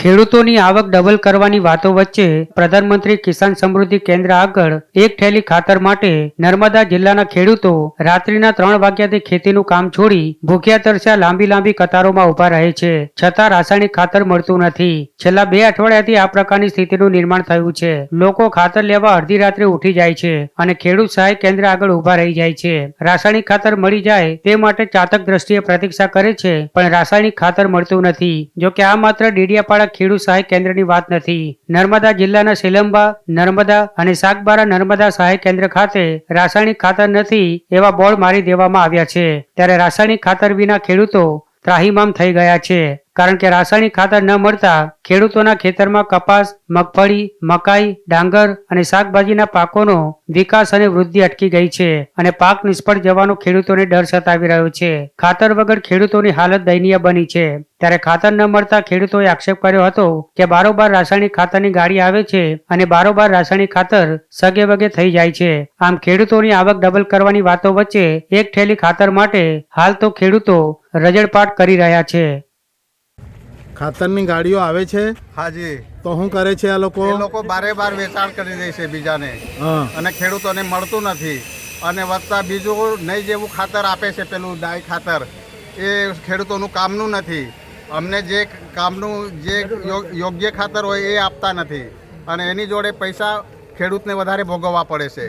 ખેડૂતોની આવક ડબલ કરવાની વાતો વચ્ચે પ્રધાનમંત્રી કિસાન સમૃદ્ધિ કેન્દ્ર આગળ એક થેલી ખાતર માટે નર્મદા જિલ્લાના ખેડૂતો રાત્રિના 3 વાગ્યાથી ખેતીનું કામ છોડી ભૂખ્યા તરસ્યા લાંબી કતારોમાં ઉભા રહે છે, છતાં રાસાયણિક ખાતર મળતું નથી। છેલ્લા 2 અઠવાડિયાથી આ પ્રકારની સ્થિતિનું નિર્માણ થયું છે। લોકો ખાતર લેવા અડધી રાત્રે ઉઠી જાય છે અને ખેડૂત સહાય કેન્દ્ર આગળ ઉભા રહી જાય છે। રાસાયણિક ખાતર મળી જાય તે માટે ચાતક દ્રષ્ટિએ પ્રતીક્ષા કરે છે, પણ રાસાયણિક ખાતર મળતું નથી। જો કે આ માત્ર ડેડિયાપાડા ખેડૂત સહાય કેન્દ્રની વાત નથી। નર્મદા જિલ્લાના સેલંબા, નર્મદા અને સાગબારા નર્મદા સહાય કેન્દ્ર ખાતે રાસાયણિક ખાતર નથી એવા બોર્ડ મારી દેવામાં આવ્યા છે। ત્યારે રાસાયણિક ખાતર વિના ખેડૂતો ત્રાહિમામ થઈ ગયા છે, કારણ કે રાસાયણિક ખાતર ન મળતા ખેડૂતોના ખેતરમાં કપાસ, મગફળી, મકાઈ, ડાંગર અને શાકભાજીના પાકોનો વિકાસ અને વૃદ્ધિ અટકી ગઈ છે અને પાક નિષ્ફળ જવાનો ખેડૂતોને ડર સતાવી રહ્યો છે। ખાતર વગર ખેડૂતોની હાલત દયનીય બની છે। ત્યારે ખાતર ન મળતા ખેડૂતોએ આક્ષેપ કર્યો હતો કે બારોબાર રાસાયણિક ખાતરની ગાડી આવે છે અને બારોબાર રાસાયણિક ખાતર સગે વગે થઈ જાય છે। આમ ખેડૂતોની આવક ડબલ કરવાની વાતો વચ્ચે એક થેલી ખાતર માટે હાલ તો ખેડૂતો રજળપાટ કરી રહ્યા છે। ખાતરની ગાડીઓ આવે છે? હાજી। તો શું કરે છે આ લોકો? એ લોકો બારે-બાર વેચાણ કરી દે છે બીજાને, અને ખેડૂતોને મળતું નથી। અને વત્તા બીજું નહીં જેવું ખાતર આપે છે, પેલું ડાઈ ખાતર, એ ખેડૂતોનું કામનું નથી। અમને જે કામનું જે યોગ્ય ખાતર હોય એ આપતા નથી, અને એની જોડે પૈસા ખેડૂતને વધારે ભોગવવા પડે છે।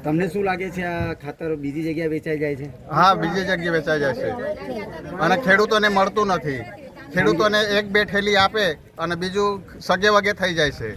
તમને શું લાગે છે આ ખાતર બીજી જગ્યાએ વેચાઈ જાય છે? હા, બીજી જગ્યાએ વેચાઈ જાય છે અને ખેડૂતોને મળતું નથી। ખેડૂતોને 1-2 થેલી આપે અને બીજું સગે વગે થઈ જાય છે।